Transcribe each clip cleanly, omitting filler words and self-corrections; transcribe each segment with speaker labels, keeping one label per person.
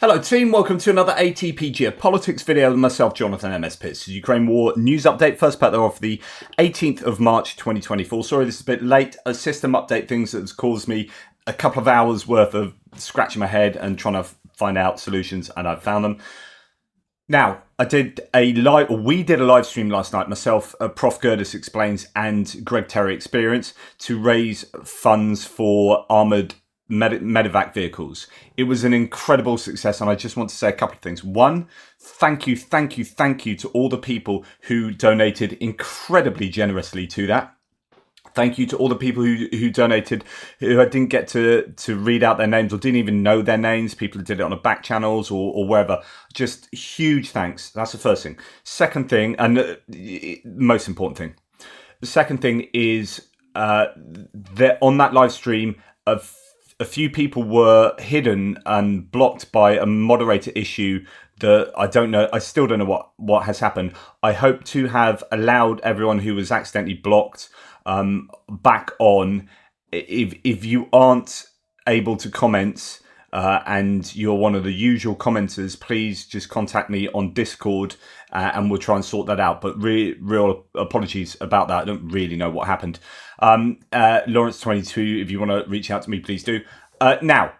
Speaker 1: Hello team, welcome to another ATP Geopolitics video with myself, Jonathan MS Pitts. Ukraine War News Update, first part of the 18th of March 2024. Sorry this is a bit late, a system update things that has caused me a couple of hours worth of scratching my head and trying to find out solutions, and I've found them. Now, we did a live stream last night, myself, Prof. Gerdes Explains and Greg Terry Experience, to raise funds for armoured medevac vehicles. It was an incredible success, and I just want to say a couple of things. One, thank you to all the people who donated incredibly generously to that. Thank you to all the people who donated, who I didn't get to read out their names or didn't even know their names, people who did it on the back channels or wherever. Just huge thanks. That's the first thing. Second thing, and the most important thing, the second thing is that on that live stream, a few people were hidden and blocked by a moderator issue that I don't know. I still don't know what has happened. I hope to have allowed everyone who was accidentally blocked back on. If you aren't able to comment and you're one of the usual commenters, please just contact me on Discord and we'll try and sort that out. But real apologies about that. I don't really know what happened. Lawrence22, if you want to reach out to me, please do. Now,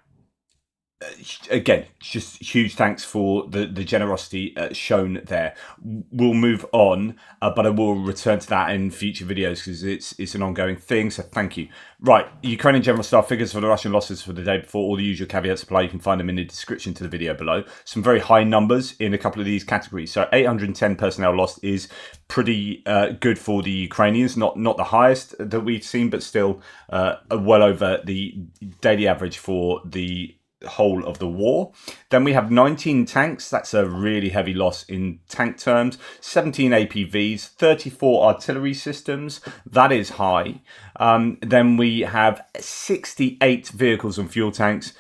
Speaker 1: again, just huge thanks for the generosity shown there. We'll move on, but I will return to that in future videos because it's an ongoing thing, so thank you. Right, Ukrainian general staff figures for the Russian losses for the day before, all the usual caveats apply. You can find them in the description to the video below. Some very high numbers in a couple of these categories. So 810 personnel lost is pretty good for the Ukrainians, not the highest that we've seen, but still well over the daily average for the whole of the war. Then we have 19 tanks. That's a really heavy loss in tank terms. 17 APVs, 34 artillery systems. That is high. Then we have 68 vehicles and fuel tanks.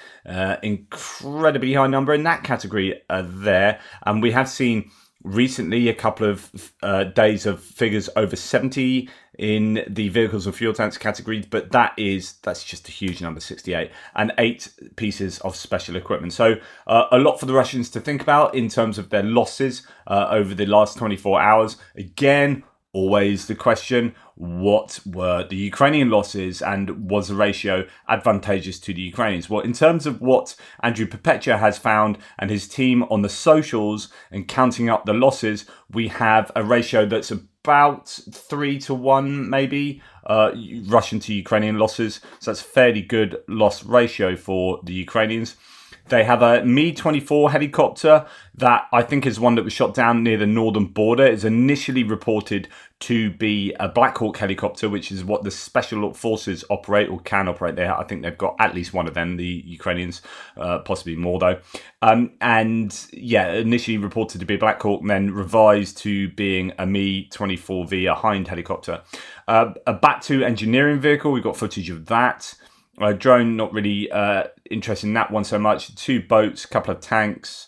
Speaker 1: Incredibly high number in that category there. And we have seen recently a couple of days of figures over 70 in the vehicles and fuel tanks category, but that's just a huge number, 68, and 8 pieces of special equipment. So a lot for the Russians to think about in terms of their losses over the last 24 hours. Again, always the question, what were the Ukrainian losses and was the ratio advantageous to the Ukrainians? Well, in terms of what Andrew Perpetua has found and his team on the socials and counting up the losses, we have a ratio that's about 3-1 maybe, Russian to Ukrainian losses. So that's a fairly good loss ratio for the Ukrainians. They have a Mi-24 helicopter that I think is one that was shot down near the northern border. It's initially reported to be a Black Hawk helicopter, which is what the special forces operate or can operate there. I think they've got at least one of them, the Ukrainians, possibly more though. And yeah, initially reported to be a Black Hawk, then revised to being a Mi-24V, a Hind helicopter. A Bat-2 engineering vehicle, we've got footage of that. Drone, not really interested in that one so much. 2 boats, couple of tanks,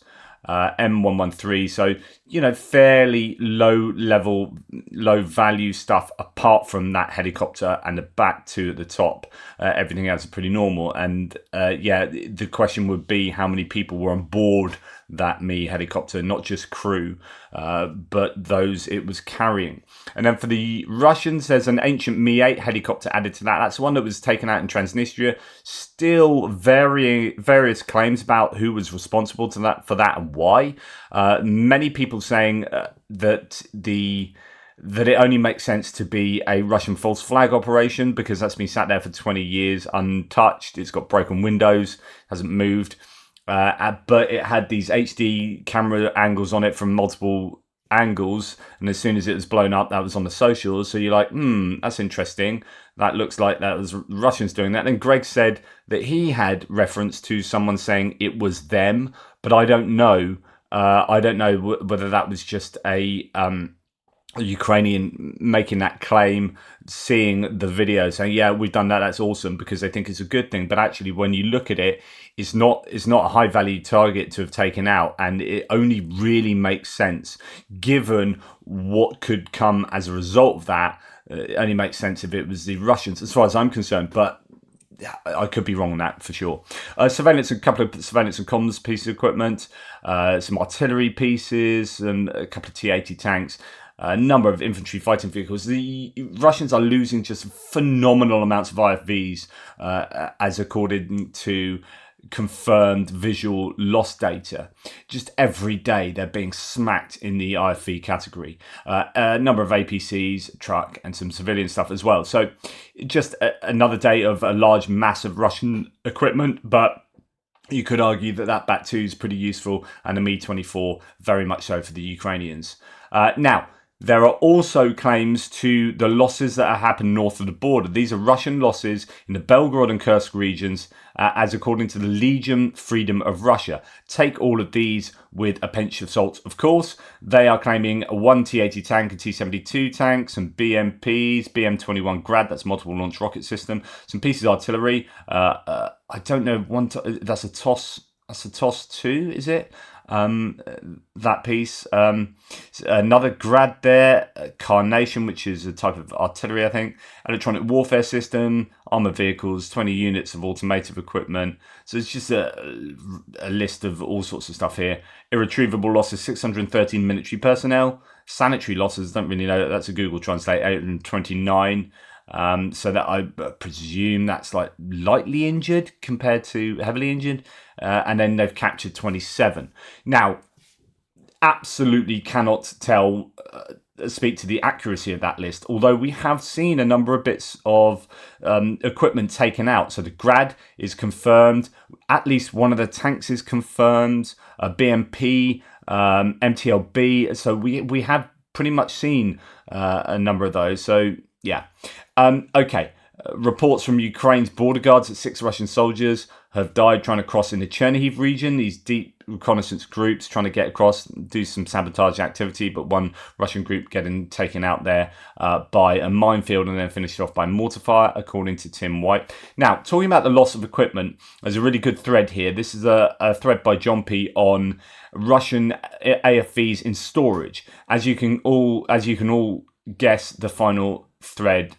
Speaker 1: M113. So, you know, fairly low level, low value stuff apart from that helicopter and the Bat-2 at the top. Everything else is pretty normal. And yeah, the question would be how many people were on board that Mi helicopter, not just crew, but those it was carrying. And then for the Russians, there's an ancient Mi-8 helicopter added to that. That's the one that was taken out in Transnistria. Still various claims about who was responsible for that and why. Many people saying that it only makes sense to be a Russian false flag operation because that's been sat there for 20 years untouched. It's got broken windows, hasn't moved. But it had these HD camera angles on it from multiple angles, and as soon as it was blown up, that was on the socials. So you're like, that's interesting. That looks like that was Russians doing that. Then Greg said that he had reference to someone saying it was them, but I don't know. I don't know whether that was just a Ukrainian making that claim, seeing the video, saying, yeah, we've done that, that's awesome, because they think it's a good thing. But actually, when you look at it, it's not a high value target to have taken out, and it only really makes sense given what could come as a result of that. It only makes sense if it was the Russians, as far as I'm concerned. But I could be wrong on that for sure. Surveillance, a couple of surveillance and comms pieces of equipment, some artillery pieces, and a couple of T-80 tanks, a number of infantry fighting vehicles. The Russians are losing just phenomenal amounts of IFVs, as according to confirmed visual loss data. Just every day they're being smacked in the IFV category. A number of APCs, truck, and some civilian stuff as well. So just another day of a large mass of Russian equipment, but you could argue that that Bat-2 is pretty useful, and the Mi-24 very much so for the Ukrainians. Now, there are also claims to the losses that have happened north of the border. These are Russian losses in the Belgorod and Kursk regions, as according to the Legion Freedom of Russia. Take all of these with a pinch of salt, of course. They are claiming one T-80 tank, a T-72 tank, some BMPs, BM-21 Grad, that's multiple launch rocket system, some pieces of artillery. I don't know, that's a TOS 2, is it? That piece. Another Grad there, Carnation, which is a type of artillery, I think. Electronic warfare system, armoured vehicles, 20 units of automotive equipment. So it's just a list of all sorts of stuff here. Irretrievable losses, 613 military personnel. Sanitary losses, don't really know, that's a Google Translate, 829. So that I presume that's like lightly injured compared to heavily injured. And then they've captured 27. Now, absolutely cannot speak to the accuracy of that list, although we have seen a number of bits of equipment taken out. So the Grad is confirmed, at least one of the tanks is confirmed, BMP, MTLB. So we have pretty much seen a number of those. So yeah. Okay. Reports from Ukraine's border guards that 6 Russian soldiers have died trying to cross in the Chernihiv region. These deep reconnaissance groups trying to get across, do some sabotage activity, but one Russian group getting taken out there by a minefield and then finished off by mortar fire, according to Tim White. Now, talking about the loss of equipment, there's a really good thread here. This is a thread by John P. on Russian AFVs in storage. As you can all guess, the final thread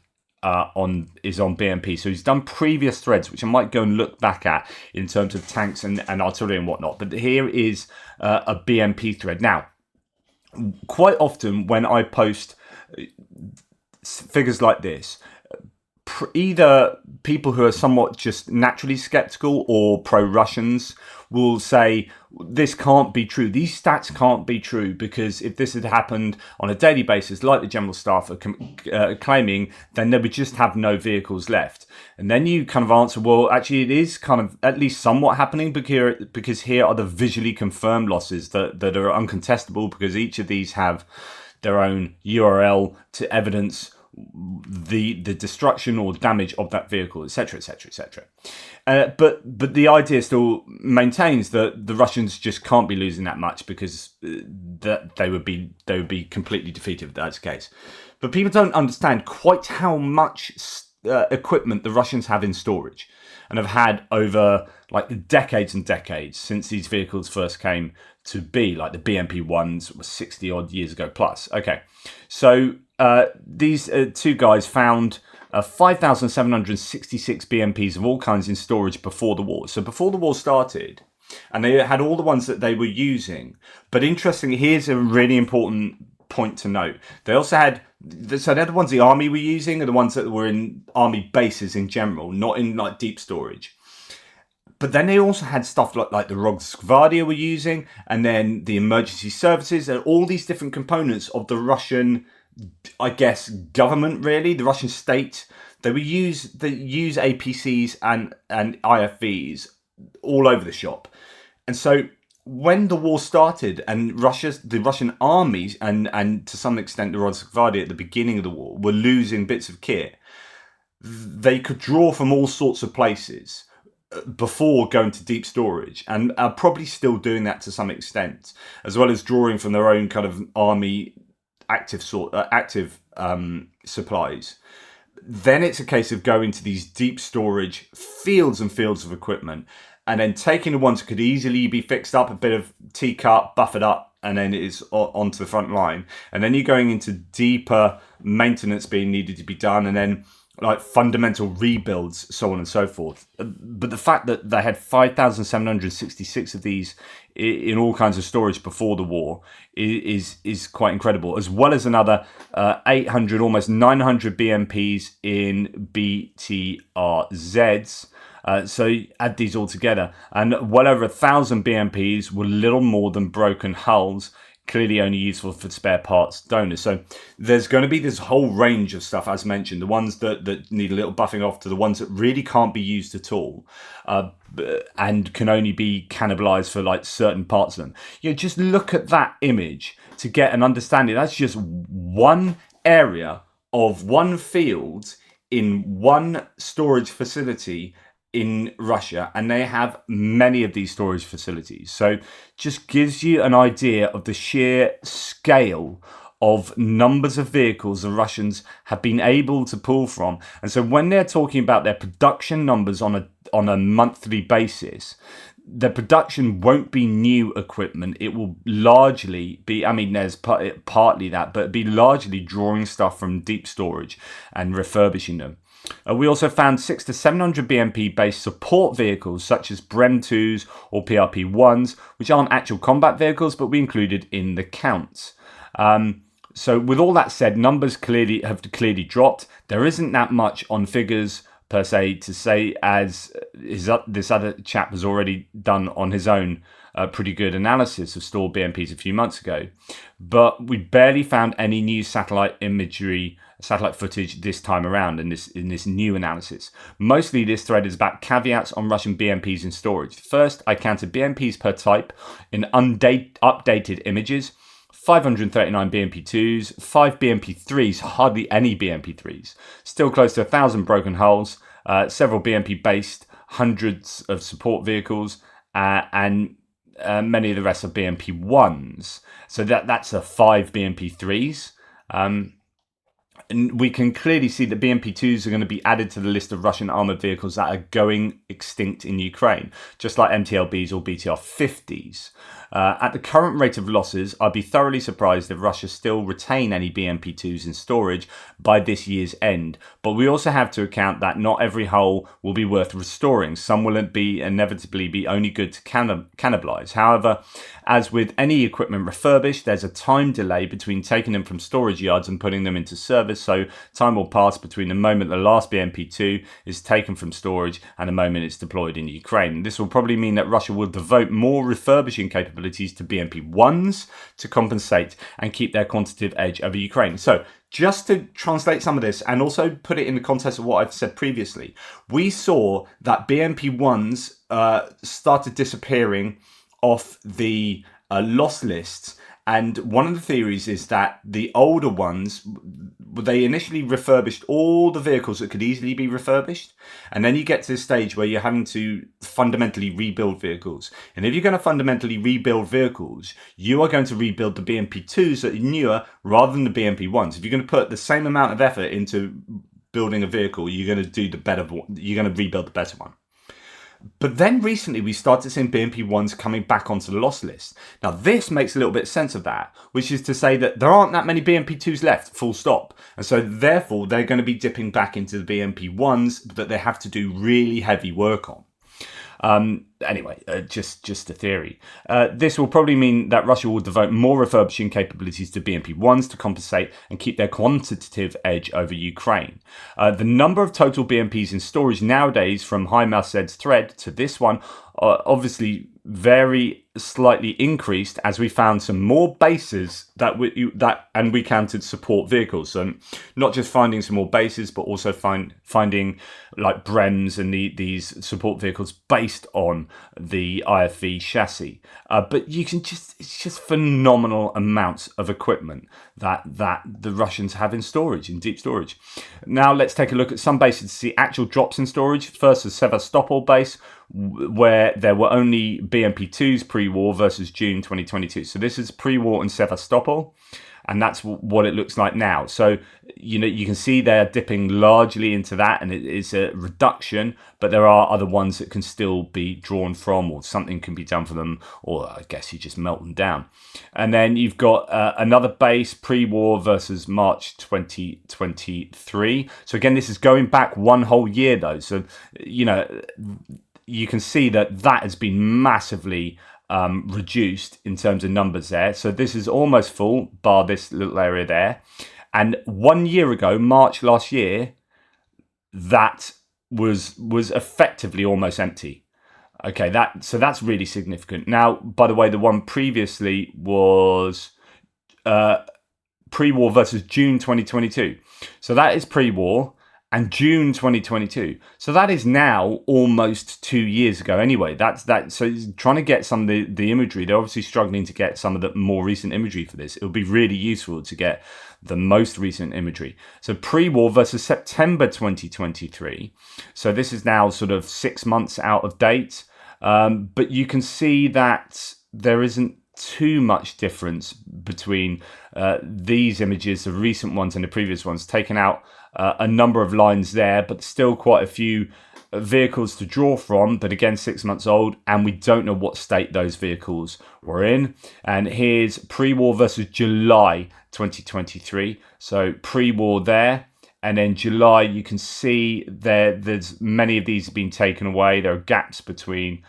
Speaker 1: is on BMP. So he's done previous threads, which I might go and look back at in terms of tanks and artillery and whatnot. But here is a BMP thread. Now, quite often when I post figures like this, either people who are somewhat just naturally skeptical or pro-Russians will say, this can't be true. These stats can't be true, because if this had happened on a daily basis, like the General Staff are claiming, then they would just have no vehicles left. And then you kind of answer, well, actually it is kind of at least somewhat happening, because here are the visually confirmed losses that are uncontestable, because each of these have their own URL to evidence the destruction or damage of that vehicle, etc., etc., etc. But the idea still maintains that the Russians just can't be losing that much, because that they would be completely defeated if that's the case. But people don't understand quite how much equipment the Russians have in storage, and have had over like decades and decades since these vehicles first came to be. Like the BMP ones were 60 odd years ago plus. Okay, so these two guys found 5,766 BMPs of all kinds in storage before the war. So before the war started, and they had all the ones that they were using. But interestingly, here's a really important point to note. They also had, so they're the ones the army were using, are the ones that were in army bases in general, not in like deep storage. But then they also had stuff like the Rosgvardia were using, and then the emergency services, and all these different components of the Russian, I guess, government, really, the Russian state. They use APCs and IFVs all over the shop. And so when the war started, and the Russian armies and to some extent the Rosgvardia at the beginning of the war were losing bits of kit, they could draw from all sorts of places before going to deep storage, and are probably still doing that to some extent, as well as drawing from their own kind of army active supplies. Then it's a case of going to these deep storage fields and fields of equipment, and then taking the ones that could easily be fixed up, a bit of T-cut, buffered up, and then it is onto the front line. And then you're going into deeper maintenance being needed to be done, and then like fundamental rebuilds, so on and so forth. But the fact that they had 5,766 of these in all kinds of storage before the war is quite incredible, as well as another 800, almost 900 BMPs in BTRZs. So add these all together, and well over 1,000 BMPs were little more than broken hulls, clearly only useful for spare parts donors. So there's going to be this whole range of stuff, as mentioned, the ones that need a little buffing off to the ones that really can't be used at all, and can only be cannibalized for like certain parts of them. Just look at that image to get an understanding. That's just one area of one field in one storage facility in Russia, and they have many of these storage facilities. So just gives you an idea of the sheer scale of numbers of vehicles the Russians have been able to pull from. And so when they're talking about their production numbers on a monthly basis, the production won't be new equipment. It will largely be, I mean, there's partly that, but be largely drawing stuff from deep storage and refurbishing them. We also found 600 to 700 BMP based support vehicles such as Brem 2s or PRP 1s, which aren't actual combat vehicles, but we included in the counts. So with all that said, numbers have clearly dropped. There isn't that much on figures per se to say, as this other chap has already done on his own pretty good analysis of stored BMPs a few months ago. But we barely found any new satellite footage this time around in this new analysis. Mostly this thread is about caveats on Russian BMPs in storage. First, I counted BMPs per type in updated images. 539 BMP2s, 5 BMP3s, hardly any BMP3s, still close to 1,000 broken hulls, several BMP-based, hundreds of support vehicles, and many of the rest are BMP1s. So that's a 5 BMP3s. And we can clearly see that BMP2s are going to be added to the list of Russian armoured vehicles that are going extinct in Ukraine, just like MTLBs or BTR-50s. At the current rate of losses, I'd be thoroughly surprised if Russia still retain any BMP2s in storage by this year's end. But we also have to account that not every hull will be worth restoring. Some will inevitably be only good to cannibalise. However, as with any equipment refurbished, there's a time delay between taking them from storage yards and putting them into service. So time will pass between the moment the last BMP2 is taken from storage and the moment it's deployed in Ukraine. This will probably mean that Russia will devote more refurbishing capabilities to BMP1s to compensate and keep their quantitative edge over Ukraine. So just to translate some of this and also put it in the context of what I've said previously, we saw that BMP1s started disappearing off the loss lists. And one of the theories is that the older ones, they initially refurbished all the vehicles that could easily be refurbished. And then you get to the stage where you're having to fundamentally rebuild vehicles. And if you're going to fundamentally rebuild vehicles, you are going to rebuild the BMP2s that are newer rather than the BMP1s. If you're going to put the same amount of effort into building a vehicle, you're going to do the better one. You're going to rebuild the better one. But then recently we started seeing BMP1s coming back onto the loss list. Now this makes a little bit of sense of that, which is to say that there aren't that many BMP2s left, full stop. And so therefore they're going to be dipping back into the BMP1s that they have to do really heavy work on. Anyway, just a theory. This will probably mean that Russia will devote more refurbishing capabilities to BMP1s to compensate and keep their quantitative edge over Ukraine. The number of total BMPs in storage nowadays, from Haimased's thread to this one, obviously very slightly increased as we found some more bases and we counted support vehicles. So not just finding some more bases, but also finding like Brems and these support vehicles based on the IFV chassis. But you can it's just phenomenal amounts of equipment that the Russians have in storage, in deep storage. Now let's take a look at some bases to see actual drops in storage. First, the Sevastopol base, where there were only BMP2s pre-war versus June 2022. So this is pre-war in Sevastopol. and that's what it looks like now. So you can see they're dipping largely into that, and it is a reduction, but there are other ones that can still be drawn from, or something can be done for them, or I guess you just melt them down. And then you've got another base, pre-war versus March 2023. So again, this is going back one whole year though, so you can see that has been massively reduced in terms of numbers there. So this is almost full, bar this little area there. And 1 year ago, March last year, that was effectively almost empty. Okay, that's really significant. Now, by the way, the one previously was pre-war versus June 2022. So that is pre-war and June 2022. So that is now almost 2 years ago anyway. That's that. So trying to get some of the imagery, they're obviously struggling to get some of the more recent imagery for this. It would be really useful to get the most recent imagery. So pre-war versus September 2023. So this is now sort of 6 months out of date. But you can see that there isn't too much difference between these images, the recent ones and the previous ones, taken out a number of lines there, but still quite a few vehicles to draw from, but again 6 months old, and we don't know what state those vehicles were in. And here's pre-war versus July 2023, so pre-war there, and then July, you can see there's many of these have been taken away. There are gaps between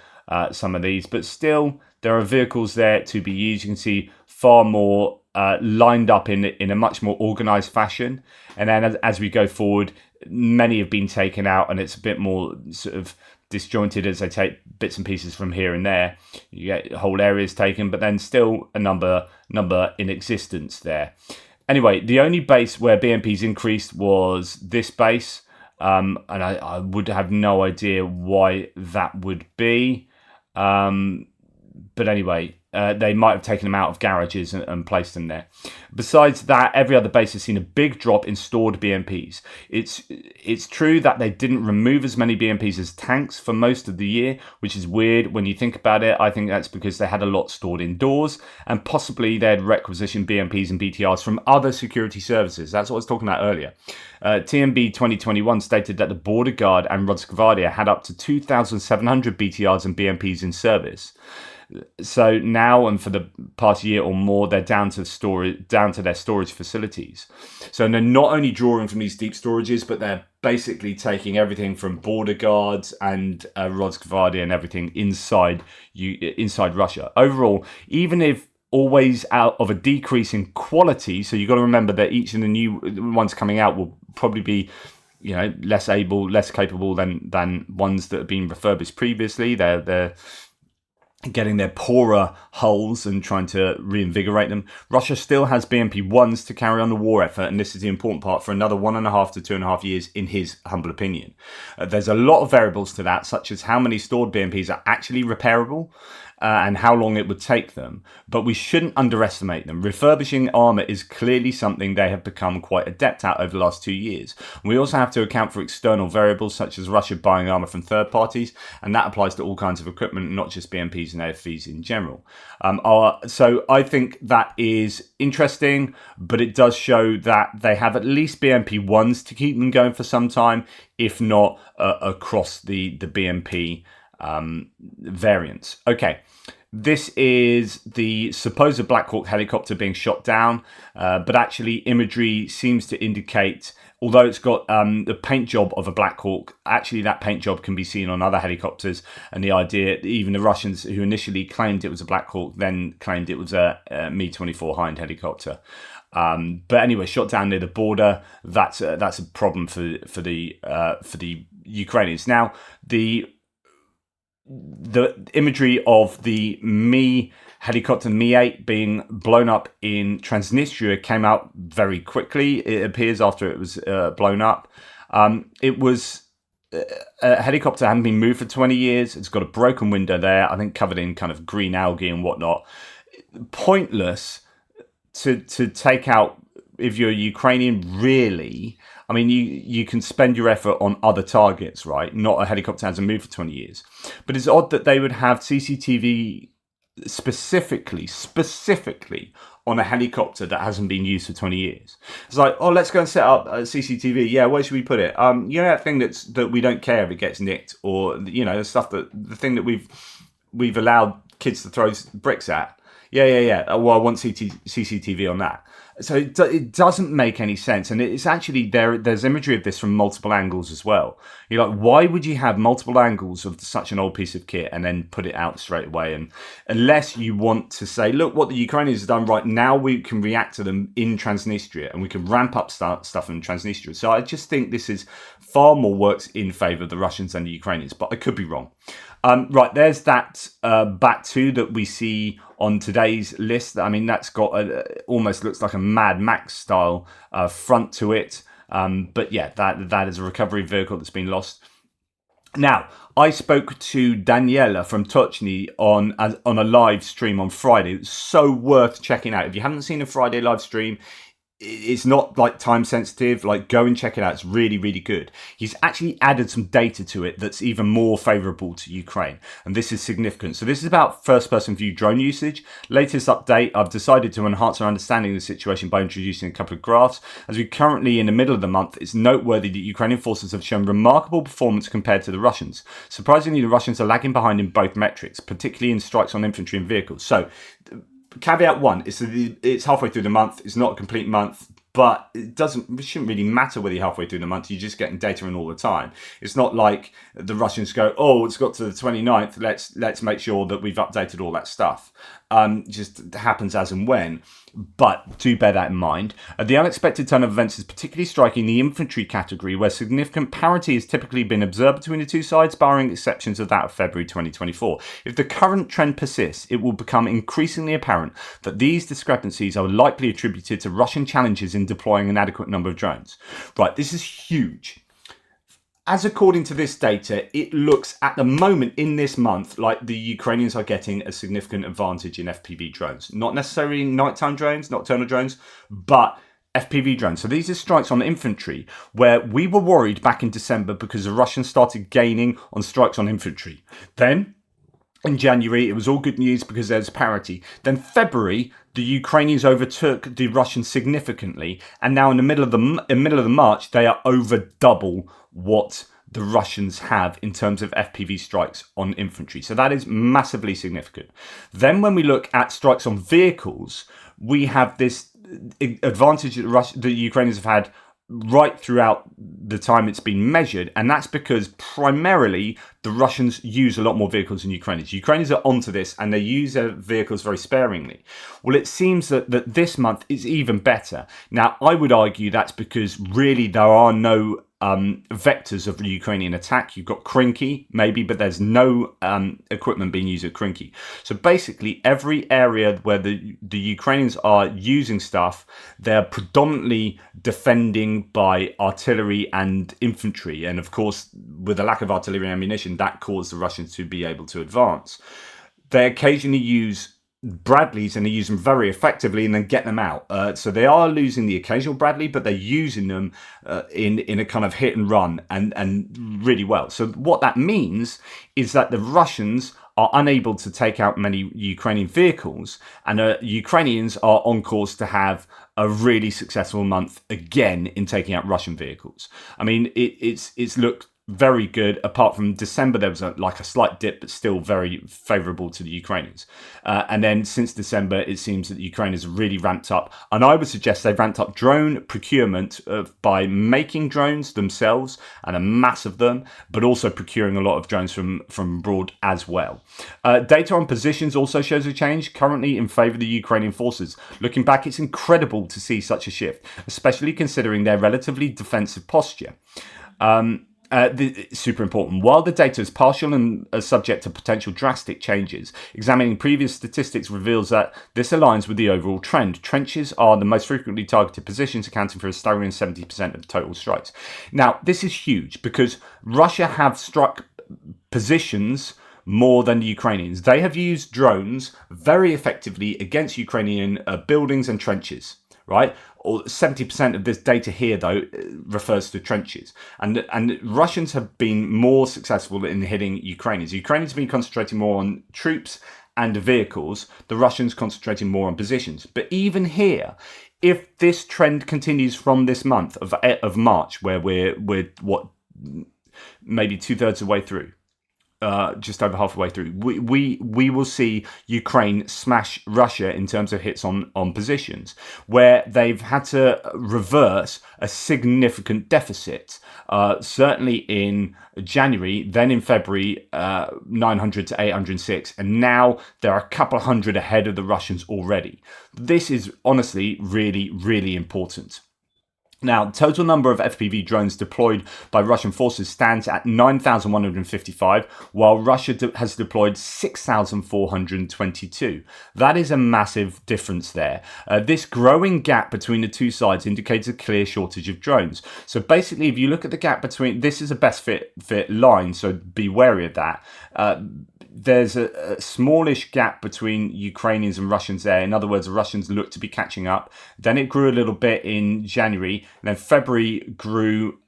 Speaker 1: some of these, but still there are vehicles there to be used. You can see far more lined up in a much more organized fashion. And then as we go forward, many have been taken out, and it's a bit more sort of disjointed as they take bits and pieces from here and there. You get whole areas taken, but then still a number in existence there. Anyway, the only base where BMP's increased was this base, and I would have no idea why that would be. But anyway, they might have taken them out of garages and placed them there. Besides that, every other base has seen a big drop in stored BMPs. It's true that they didn't remove as many BMPs as tanks for most of the year, which is weird when you think about it. I think that's because they had a lot stored indoors, and possibly they had requisitioned BMPs and BTRs from other security services. That's what I was talking about earlier. TMB 2021 stated that the Border Guard and Rosgvardia had up to 2,700 BTRs and BMPs in service. So now, and for the past year or more, they're down to their storage facilities. So they're not only drawing from these deep storages, but they're basically taking everything from border guards and Rosgvardia and everything inside Russia. Overall, even if always out of a decrease in quality, so you've got to remember that each of the new ones coming out will probably be less able, less capable than ones that have been refurbished previously. They're getting their poorer hulls and trying to reinvigorate them. Russia still has BMP-1s to carry on the war effort, and this is the important part, for another 1.5 to 2.5 years, in his humble opinion. There's a lot of variables to that, such as how many stored BMPs are actually repairable, and how long it would take them, but we shouldn't underestimate them. Refurbishing armour is clearly something they have become quite adept at over the last 2 years. We also have to account for external variables such as Russia buying armour from third parties, and that applies to all kinds of equipment, not just BMPs and AFVs in general. So I think that is interesting, but it does show that they have at least BMP-1s to keep them going for some time, if not across the BMP variants. Okay, this is the supposed Black Hawk helicopter being shot down, but actually imagery seems to indicate, although it's got the paint job of a Black Hawk, actually that paint job can be seen on other helicopters, and the idea, even the Russians who initially claimed it was a Black Hawk then claimed it was a Mi-24 Hind helicopter. But anyway, shot down near the border. That's a problem for the Ukrainians. Now, the imagery of the Mi helicopter Mi-8 being blown up in Transnistria came out very quickly, it appears, after it was blown up. It was a helicopter hadn't been moved for 20 years. It's got a broken window there, I think covered in kind of green algae and whatnot. Pointless to take out if you're Ukrainian, really. I mean, you can spend your effort on other targets, right? Not a helicopter hasn't moved for 20 years. But it's odd that they would have CCTV specifically on a helicopter that hasn't been used for 20 years. It's like, oh, let's go and set up a CCTV. Yeah, where should we put it? You know, that thing that we don't care if it gets nicked, or the stuff the thing that we've allowed kids to throw bricks at. Yeah. Well, I want CCTV on that. So it doesn't make any sense, and it's actually there's imagery of this from multiple angles as well. You're like, why would you have multiple angles of such an old piece of kit and then put it out straight away? And unless you want to say, look, what the Ukrainians have done right now, we can react to them in Transnistria, and we can ramp up stuff in Transnistria. So I just think this is far more works in favour of the Russians than the Ukrainians, but I could be wrong. Right, there's that Bat-2 that we see on today's list. I mean, that's got almost looks like a Mad Max style front to it. But yeah, that is a recovery vehicle that's been lost. Now, I spoke to Daniela from Tochny on a live stream on Friday. It's so worth checking out. If you haven't seen a Friday live stream, it's not like time sensitive. Like, go and check it out. It's really, really good. He's actually added some data to it that's even more favourable to Ukraine, and this is significant. So this is about first-person view drone usage. Latest update, I've decided to enhance our understanding of the situation by introducing a couple of graphs. As we're currently in the middle of the month, it's noteworthy that Ukrainian forces have shown remarkable performance compared to the Russians. Surprisingly, the Russians are lagging behind in both metrics, particularly in strikes on infantry and vehicles. So caveat one is that it's halfway through the month. It's not a complete month, but it shouldn't really matter whether you're halfway through the month. You're just getting data in all the time. It's not like the Russians go, oh, it's got to the 29th. Let's make sure that we've updated all that stuff. Just happens as and when. But do bear that in mind. The unexpected turn of events is particularly striking in the infantry category, where significant parity has typically been observed between the two sides, barring exceptions of that of February 2024. If the current trend persists, it will become increasingly apparent that these discrepancies are likely attributed to Russian challenges in deploying an adequate number of drones. Right, this is huge. As according to this data, it looks at the moment in this month like the Ukrainians are getting a significant advantage in FPV drones. Not necessarily nighttime drones, nocturnal drones, but FPV drones. So these are strikes on infantry, where we were worried back in December because the Russians started gaining on strikes on infantry. Then in January, it was all good news because there's parity. Then February, the Ukrainians overtook the Russians significantly, and now in the middle of the March, they are over double what the Russians have in terms of FPV strikes on infantry. So that is massively significant. Then when we look at strikes on vehicles, we have this advantage that the Ukrainians have had right throughout the time it's been measured, and that's because primarily the Russians use a lot more vehicles than Ukrainians. Ukrainians are onto this, and they use their vehicles very sparingly. Well, it seems that this month is even better. Now, I would argue that's because really there are no vectors of the Ukrainian attack. You've got Krinky, maybe, but there's no equipment being used at Krinky. So basically, every area where the Ukrainians are using stuff, they're predominantly defending by artillery and infantry. And of course, with a lack of artillery and ammunition, that caused the Russians to be able to advance. They occasionally use Bradleys, and they use them very effectively and then get them out. So they are losing the occasional Bradley, but they're using them in a kind of hit and run and really well. So what that means is that the Russians are unable to take out many Ukrainian vehicles, and Ukrainians are on course to have a really successful month again in taking out Russian vehicles. I mean, it's looked very good. Apart from December, there was a slight dip, but still very favourable to the Ukrainians. And then since December, it seems that the Ukrainians have really ramped up. And I would suggest they've ramped up drone procurement by making drones themselves, and a mass of them, but also procuring a lot of drones from abroad as well. Data on positions also shows a change, currently in favour of the Ukrainian forces. Looking back, it's incredible to see such a shift, especially considering their relatively defensive posture. Super important. While the data is partial and subject to potential drastic changes, examining previous statistics reveals that this aligns with the overall trend. Trenches are the most frequently targeted positions, accounting for a staggering 70% of total strikes. Now, this is huge because Russia have struck positions more than the Ukrainians. They have used drones very effectively against Ukrainian buildings and trenches. Right? Or 70% of this data here, though, refers to trenches. And Russians have been more successful in hitting Ukrainians. Ukrainians have been concentrating more on troops and vehicles, the Russians concentrating more on positions. But even here, if this trend continues from this month of March, where we're what, maybe 2/3 of the way through, just over halfway through, we will see Ukraine smash Russia in terms of hits on positions, where they've had to reverse a significant deficit. Certainly in January, then in February, 900 to 806, and now they're a couple hundred ahead of the Russians already. This is honestly really, really important. Now, the total number of FPV drones deployed by Russian forces stands at 9,155, while Russia has deployed 6,422. That is a massive difference there. This growing gap between the two sides indicates a clear shortage of drones. So basically, if you look at the gap between, this is a best fit line, so be wary of that. There's a smallish gap between Ukrainians and Russians there. In other words, the Russians look to be catching up. Then it grew a little bit in January. And then February grew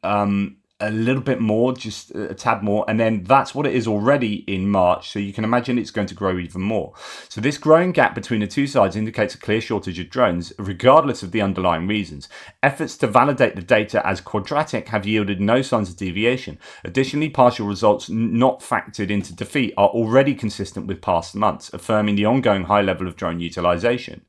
Speaker 1: a little bit more, just a tad more. And then that's what it is already in March. So you can imagine it's going to grow even more. So this growing gap between the two sides indicates a clear shortage of drones, regardless of the underlying reasons. Efforts to validate the data as quadratic have yielded no signs of deviation. Additionally, partial results not factored into defeat are already consistent with past months, affirming the ongoing high level of drone utilization.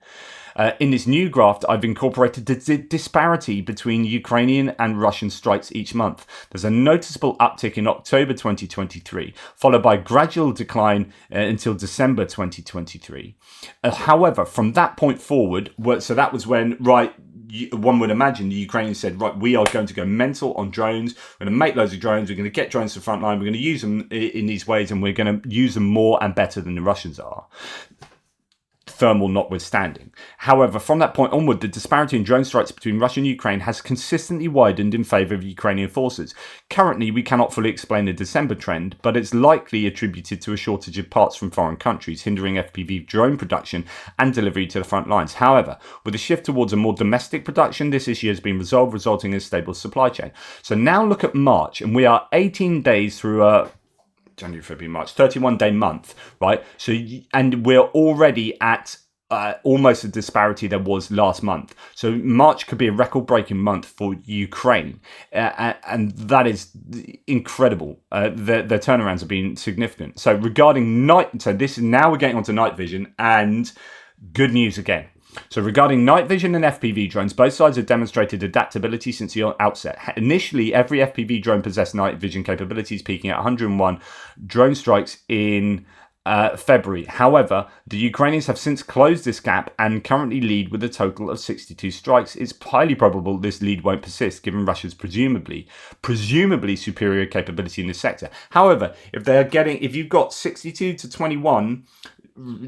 Speaker 1: In this new graph, I've incorporated the disparity between Ukrainian and Russian strikes each month. There's a noticeable uptick in October 2023, followed by a gradual decline until December 2023. However, from that point forward, so that was when, one would imagine the Ukrainians said, right, we are going to go mental on drones. We're going to make loads of drones. We're going to get drones to the front line. We're going to use them in these ways, and we're going to use them more and better than the Russians are, thermal notwithstanding. However, from that point onward, the disparity in drone strikes between Russia and Ukraine has consistently widened in favour of Ukrainian forces. Currently, we cannot fully explain the December trend, but it's likely attributed to a shortage of parts from foreign countries, hindering FPV drone production and delivery to the front lines. However, with a shift towards a more domestic production, this issue has been resolved, resulting in a stable supply chain. So now look at March, and we are 18 days through January, February, March, 31-day month, right? So, and we're already at almost the disparity there was last month. So March could be a record-breaking month for Ukraine, and that is incredible. Their turnarounds have been significant. So regarding this is now we're getting onto night vision, and good news again. So regarding night vision and FPV drones, both sides have demonstrated adaptability since the outset. Initially, every FPV drone possessed night vision capabilities, peaking at 101 drone strikes in February. However, the Ukrainians have since closed this gap and currently lead with a total of 62 strikes. It's highly probable this lead won't persist, given Russia's presumably superior capability in this sector. However, if you've got 62 to 21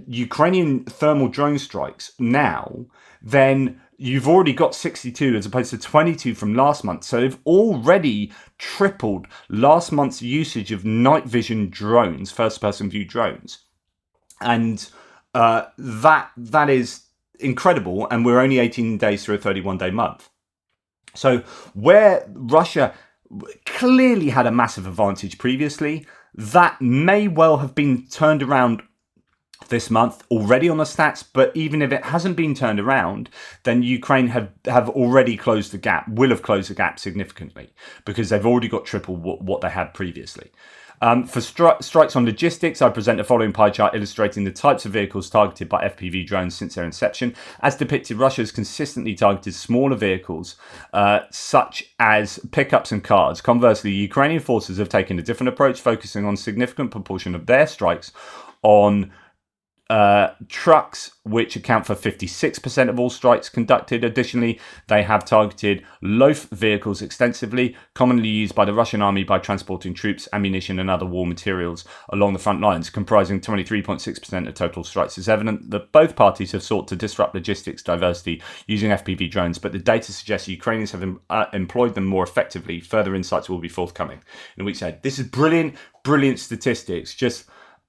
Speaker 1: Ukrainian thermal drone strikes now, then you've already got 62 as opposed to 22 from last month. So they've already tripled last month's usage of night vision drones, first-person view drones. And that is incredible, and we're only 18 days through a 31-day month. So where Russia clearly had a massive advantage previously, that may well have been turned around this month already on the stats, but even if it hasn't been turned around, then Ukraine have already closed the gap, will have closed the gap significantly, because they've already got triple what they had previously. For strikes on logistics, I present the following pie chart illustrating the types of vehicles targeted by FPV drones since their inception. As depicted, Russia has consistently targeted smaller vehicles, such as pickups and cars. Conversely, Ukrainian forces have taken a different approach, focusing on a significant proportion of their strikes on trucks, which account for 56% of all strikes conducted. Additionally, they have targeted loaf vehicles extensively, commonly used by the Russian army by transporting troops, ammunition and other war materials along the front lines, comprising 23.6% of total strikes. It's evident that both parties have sought to disrupt logistics diversity using FPV drones, but the data suggests Ukrainians have employed them more effectively. Further insights will be forthcoming in weeks ahead. This is brilliant statistics, just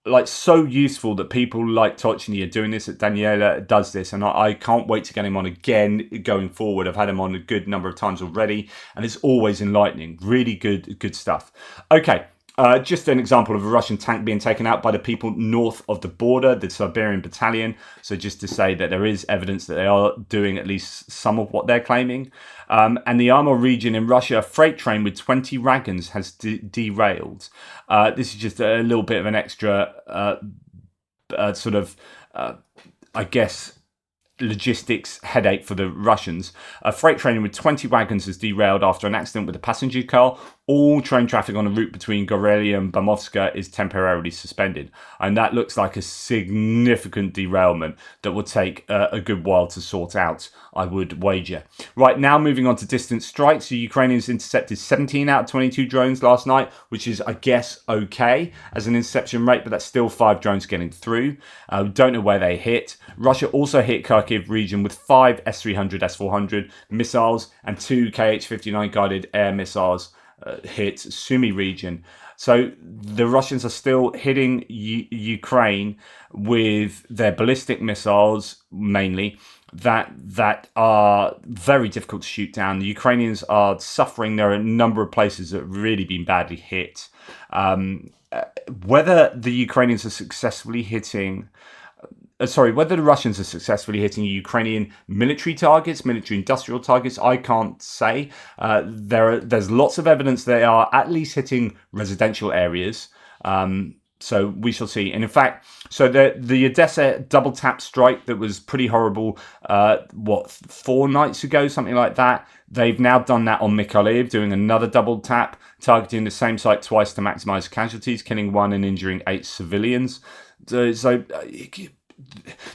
Speaker 1: like so useful that people like Tochny are doing this, that Daniela does this, and I can't wait to get him on again going forward. I've had him on a good number of times already, and it's always enlightening. Really good stuff. Okay, Just an example of a Russian tank being taken out by the people north of the border, the Siberian Battalion. So just to say that there is evidence that they are doing at least some of what they're claiming. And the Amur region in Russia, a freight train with 20 wagons has derailed. This is just a little bit of an extra I guess, logistics headache for the Russians. A freight train with 20 wagons has derailed after an accident with a passenger car. All train traffic on the route between Gorelia and Bamovska is temporarily suspended. And that looks like a significant derailment that will take a good while to sort out, I would wager. Right, now moving on to distant strikes. The Ukrainians intercepted 17 out of 22 drones last night, which is, I guess, okay as an interception rate, but that's still 5 drones getting through. Don't know where they hit. Russia also hit Kharkiv region with 5 S-300, S-400 missiles and 2 Kh-59 guided air missiles hit Sumy region. So the Russians are still hitting Ukraine with their ballistic missiles, mainly, that are very difficult to shoot down. The Ukrainians are suffering. There are a number of places that have really been badly hit. Whether the Ukrainians are successfully hitting... whether the Russians are successfully hitting Ukrainian military targets, military industrial targets, I can't say. There's lots of evidence they are at least hitting residential areas. So we shall see. And in fact, so the Odessa double tap strike that was pretty horrible, 4 nights ago, something like that. They've now done that on Mykolaiv, doing another double tap, targeting the same site twice to maximize casualties, killing 1 and injuring 8 civilians.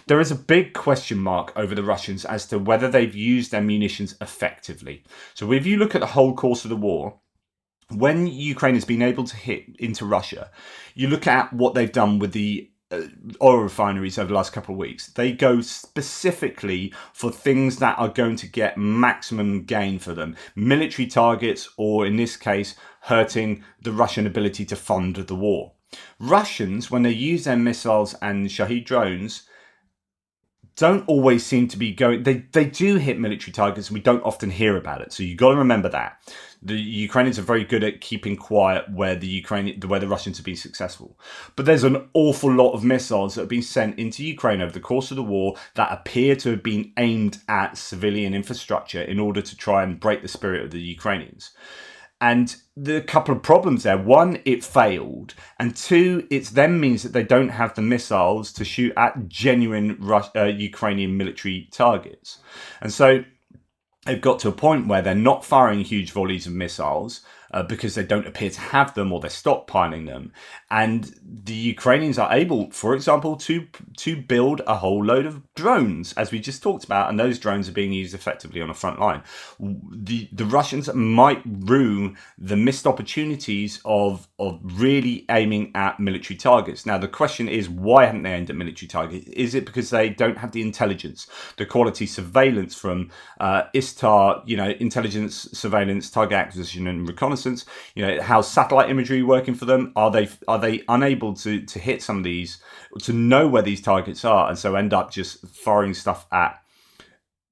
Speaker 1: There is a big question mark over the Russians as to whether they've used their munitions effectively. So if you look at the whole course of the war, when Ukraine has been able to hit into Russia, you look at what they've done with the oil refineries over the last couple of weeks. They go specifically for things that are going to get maximum gain for them. Military targets, or in this case, hurting the Russian ability to fund the war. Russians, when they use their missiles and Shahed drones, don't always seem to be going... They do hit military targets, and we don't often hear about it. So you've got to remember that. The Ukrainians are very good at keeping quiet where the Russians have been successful. But there's an awful lot of missiles that have been sent into Ukraine over the course of the war that appear to have been aimed at civilian infrastructure in order to try and break the spirit of the Ukrainians. And the couple of problems there: 1, it failed, and 2, it then means that they don't have the missiles to shoot at genuine Ukrainian military targets. And so they've got to a point where they're not firing huge volleys of missiles because they don't appear to have them, or they're stockpiling them. And the Ukrainians are able, for example, to build a whole load of drones, as we just talked about, and those drones are being used effectively on the front line. The Russians might rue the missed opportunities of really aiming at military targets. Now, the question is, why haven't they aimed at military targets? Is it because they don't have the intelligence, the quality surveillance from ISTAR, intelligence, surveillance, target acquisition and reconnaissance? How's satellite imagery working for them? Are they unable to hit some of these, to know where these targets are, and so end up just firing stuff at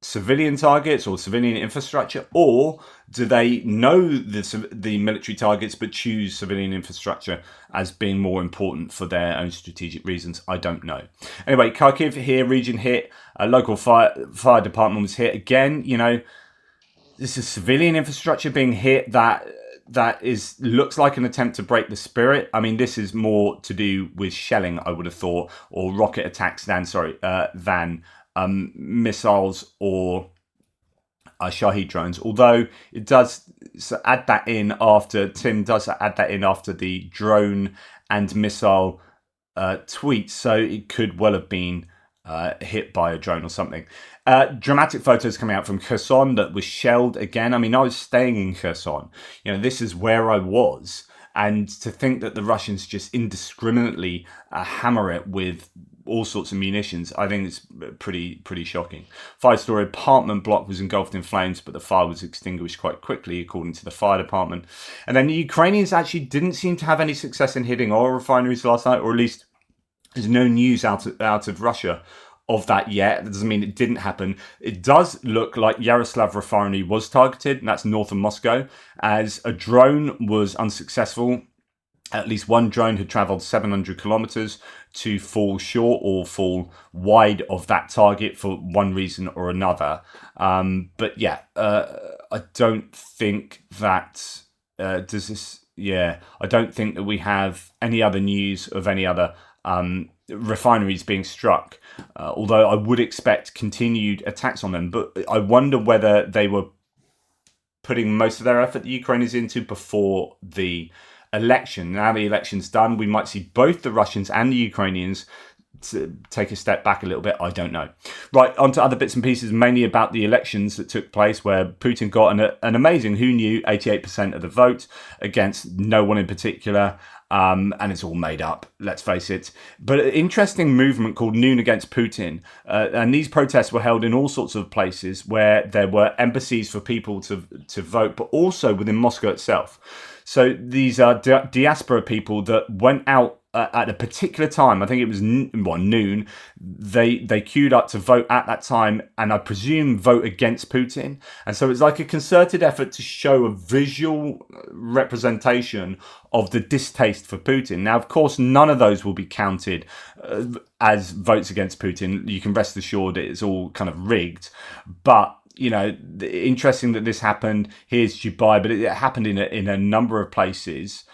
Speaker 1: civilian targets or civilian infrastructure? Or do they know the military targets but choose civilian infrastructure as being more important for their own strategic reasons? I don't know. Anyway, Kharkiv here, region hit. A local fire department was hit again. This is civilian infrastructure being hit that looks like an attempt to break the spirit. I mean, this is more to do with shelling, I would have thought, or rocket attacks than missiles or Shahed drones. Although it does add that in after the drone and missile tweets, so it could well have been hit by a drone or something. Dramatic photos coming out from Kherson that was shelled again. I mean, I was staying in Kherson. This is where I was. And to think that the Russians just indiscriminately hammer it with all sorts of munitions, I think it's pretty shocking. 5-story apartment block was engulfed in flames, but the fire was extinguished quite quickly, according to the fire department. And then the Ukrainians actually didn't seem to have any success in hitting oil refineries last night, or at least there's no news out of Russia of that yet. That doesn't mean it didn't happen. It does look like Yaroslav refinery was targeted, and that's north of Moscow, as a drone was unsuccessful At least one drone had travelled 700 kilometres to fall short or fall wide of that target for one reason or another. But yeah, I don't think that does this. Yeah, I don't think that we have any other news of any other refineries being struck. Although I would expect continued attacks on them, but I wonder whether they were putting most of their effort, the Ukrainians, into before the election. Now the election's done, we might see both the Russians and the Ukrainians to take a step back a little bit. I don't know. Right, on to other bits and pieces, mainly about the elections that took place, where Putin got an amazing, who knew, 88% of the vote against no one in particular. And it's all made up, let's face it. But an interesting movement called Noon Against Putin. And these protests were held in all sorts of places where there were embassies for people to vote, but also within Moscow itself. So these are diaspora people that went out at a particular time. I think it was noon. They queued up to vote at that time, and I presume vote against Putin. And so it's like a concerted effort to show a visual representation of the distaste for Putin. Now, of course, none of those will be counted as votes against Putin. You can rest assured it's all kind of rigged. But you know, interesting that this happened. Here's Dubai, but it happened in a number of places.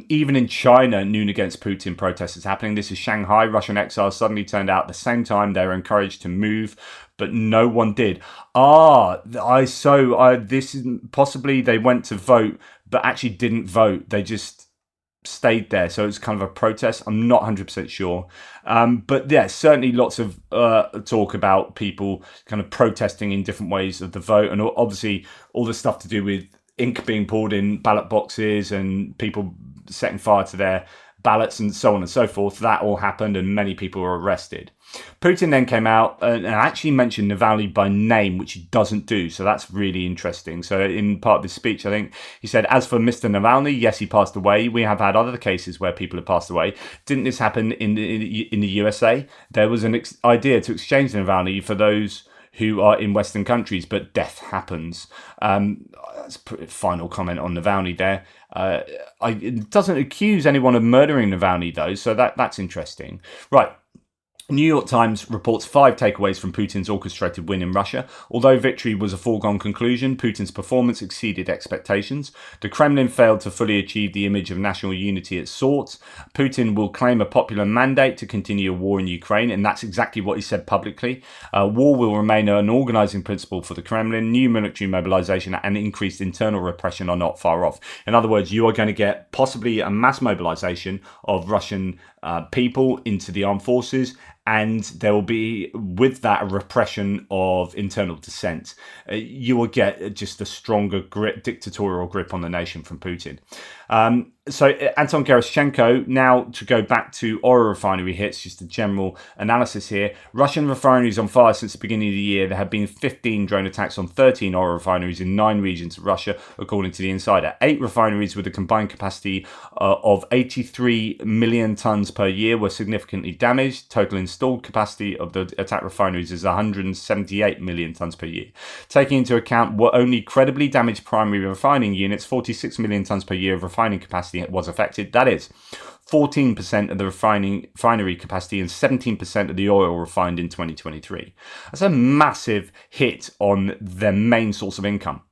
Speaker 1: Even in China, Noon Against Putin protests is happening. This is Shanghai. Russian exiles suddenly turned out at the same time. They were encouraged to move, but no one did. This is possibly they went to vote, but actually didn't vote. They just stayed there. So it's kind of a protest. I'm not 100% sure. But yeah, certainly lots of talk about people kind of protesting in different ways of the vote. And obviously all the stuff to do with ink being poured in ballot boxes and people setting fire to their ballots and so on and so forth. That all happened and many people were arrested. Putin then came out and actually mentioned Navalny by name, which he doesn't do. So that's really interesting. So in part of his speech, I think he said, as for Mr. Navalny, yes, he passed away. We have had other cases where people have passed away. Didn't this happen in the USA? There was an idea to exchange Navalny for those who are in Western countries, but death happens. That's a final comment on Navalny there. It doesn't accuse anyone of murdering Navalny, though, so that's interesting. Right. New York Times reports 5 takeaways from Putin's orchestrated win in Russia. Although victory was a foregone conclusion, Putin's performance exceeded expectations. The Kremlin failed to fully achieve the image of national unity it sought. Putin will claim a popular mandate to continue a war in Ukraine, and that's exactly what he said publicly. War will remain an organising principle for the Kremlin. New military mobilization and increased internal repression are not far off. In other words, you are going to get possibly a mass mobilization of Russian people into the armed forces, and there will be, with that, a repression of internal dissent. You will get just a stronger dictatorial grip on the nation from Putin. So Anton Gerashchenko, now to go back to oil refinery hits, just a general analysis here. Russian refineries on fire since the beginning of the year. There have been 15 drone attacks on 13 oil refineries in 9 regions of Russia, according to the Insider. 8 refineries with a combined capacity of 83 million tons per year were significantly damaged. Total installed capacity of the attack refineries is 178 million tons per year. Taking into account what only credibly damaged primary refining units, 46 million tons per year of refining capacity was affected. That is 14% of the refinery capacity and 17% of the oil refined in 2023. That's a massive hit on their main source of income.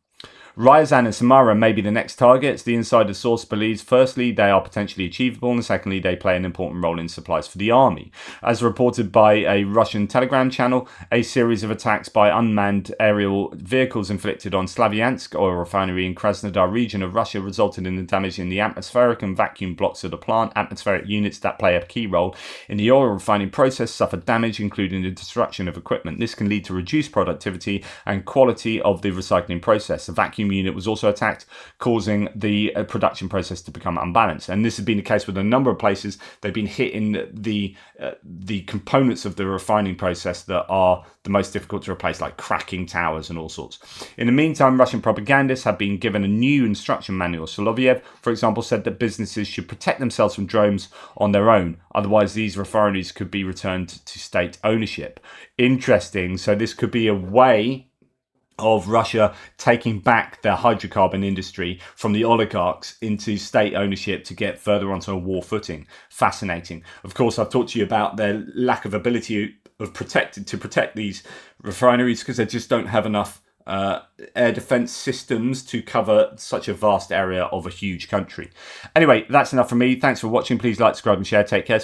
Speaker 1: Ryazan and Samara may be the next targets. The insider source believes, firstly, they are potentially achievable, and secondly, they play an important role in supplies for the army. As reported by a Russian Telegram channel, a series of attacks by unmanned aerial vehicles inflicted on Slavyansk oil refinery in Krasnodar region of Russia resulted in the damage in the atmospheric and vacuum blocks of the plant. Atmospheric units that play a key role in the oil refining process suffered damage, including the destruction of equipment. This can lead to reduced productivity and quality of the recycling process. The vacuum unit was also attacked, causing the production process to become unbalanced. And this has been the case with a number of places. They've been hit in the components of the refining process that are the most difficult to replace, like cracking towers and all sorts. In the meantime, Russian propagandists have been given a new instruction manual. Solovyev, for example, said that businesses should protect themselves from drones on their own. Otherwise, these refineries could be returned to state ownership. Interesting. So this could be a way of Russia taking back their hydrocarbon industry from the oligarchs into state ownership to get further onto a war footing. Fascinating. Of course, I've talked to you about their lack of ability to protect these refineries because they just don't have enough air defense systems to cover such a vast area of a huge country. Anyway, that's enough from me. Thanks for watching. Please like, subscribe and share. Take care.